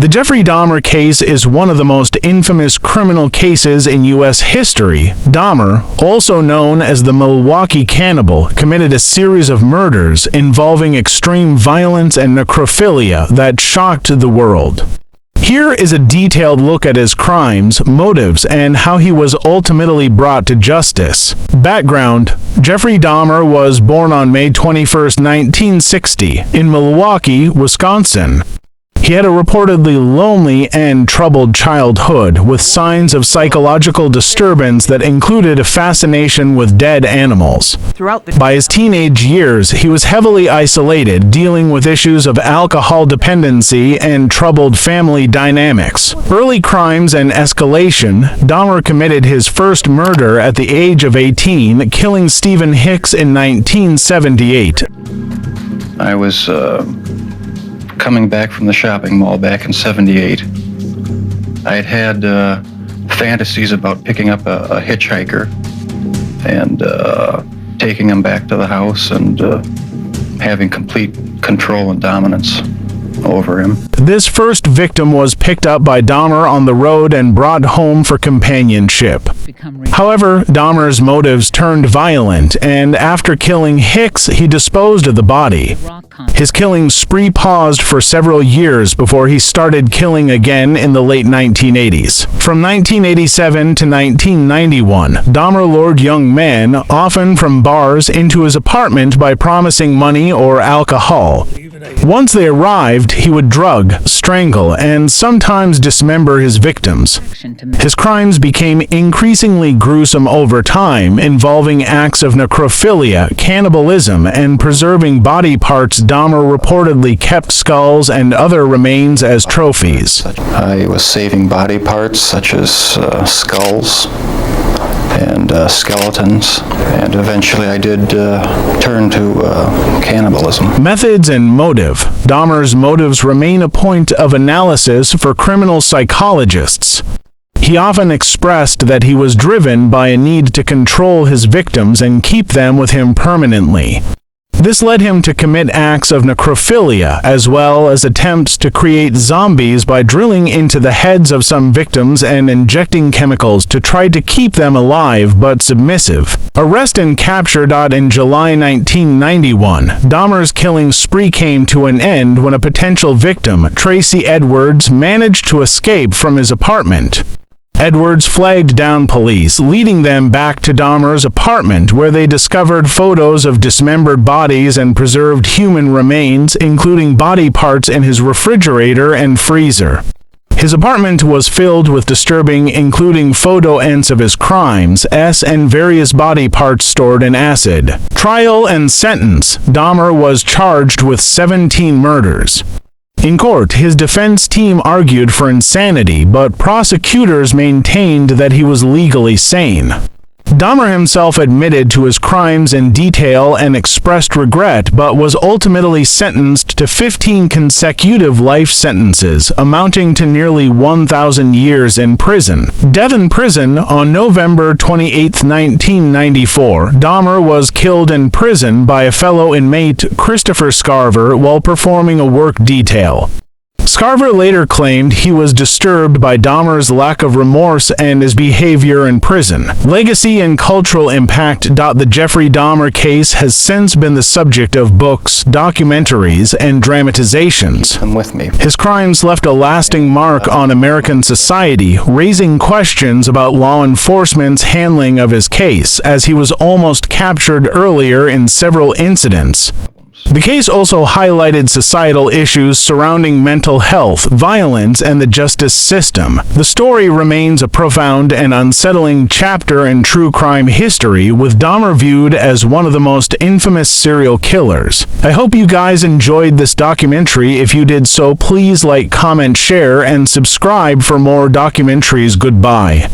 The Jeffrey Dahmer case is one of the most infamous criminal cases in U.S. history. Dahmer, also known as the Milwaukee Cannibal, committed a series of murders involving extreme violence and necrophilia that shocked the world. Here is a detailed look at his crimes, motives, and how he was ultimately brought to justice. Background: Jeffrey Dahmer was born on May 21, 1960, in Milwaukee, Wisconsin. He had a reportedly lonely and troubled childhood, with signs of psychological disturbance that included a fascination with dead animals. By his teenage years, he was heavily isolated, dealing with issues of alcohol dependency and troubled family dynamics. Early crimes and escalation: Dahmer committed his first murder at the age of 18, killing Steven Hicks in 1978. I was coming back from the shopping mall back in '78. I had fantasies about picking up a hitchhiker and taking him back to the house and having complete control and dominance over him. This first victim was picked up by Dahmer on the road and brought home for companionship. However, Dahmer's motives turned violent, and after killing Hicks, he disposed of the body. His killing spree paused for several years before he started killing again in the late 1980s. From 1987 to 1991, Dahmer lured young men, often from bars, into his apartment by promising money or alcohol. Once they arrived, he would drug, strangle, and sometimes dismember his victims. His crimes became increasingly gruesome over time, involving acts of necrophilia, cannibalism, and preserving body parts. Dahmer reportedly kept skulls and other remains as trophies. I was saving body parts such as skulls and skeletons, and eventually I did turn to cannibalism. Methods and motive: Dahmer's motives remain a point of analysis for criminal psychologists. He often expressed that he was driven by a need to control his victims and keep them with him permanently. This led him to commit acts of necrophilia, as well as attempts to create zombies by drilling into the heads of some victims and injecting chemicals to try to keep them alive but submissive. Arrest and capture. In July 1991, Dahmer's killing spree came to an end when a potential victim, Tracy Edwards, managed to escape from his apartment. Edwards flagged down police, leading them back to Dahmer's apartment, where they discovered photos of dismembered bodies and preserved human remains, including body parts in his refrigerator and freezer. His apartment was filled with disturbing, including photo ends of his crimes, and various body parts stored in acid. Trial and sentence: Dahmer was charged with 17 murders. In court, his defense team argued for insanity, but prosecutors maintained that he was legally sane. Dahmer himself admitted to his crimes in detail and expressed regret, but was ultimately sentenced to 15 consecutive life sentences, amounting to nearly 1,000 years in prison. Death in prison. On November 28, 1994, Dahmer was killed in prison by a fellow inmate, Christopher Scarver, while performing a work detail. Scarver later claimed he was disturbed by Dahmer's lack of remorse and his behavior in prison. Legacy and cultural impact. The Jeffrey Dahmer case has since been the subject of books, documentaries, and dramatizations. His crimes left a lasting mark on American society, raising questions about law enforcement's handling of his case, as he was almost captured earlier in several incidents. The case also highlighted societal issues surrounding mental health, violence, and the justice system. The story remains a profound and unsettling chapter in true crime history, with Dahmer viewed as one of the most infamous serial killers. I hope you guys enjoyed this documentary. If you did so, please like, comment, share, and subscribe for more documentaries. Goodbye.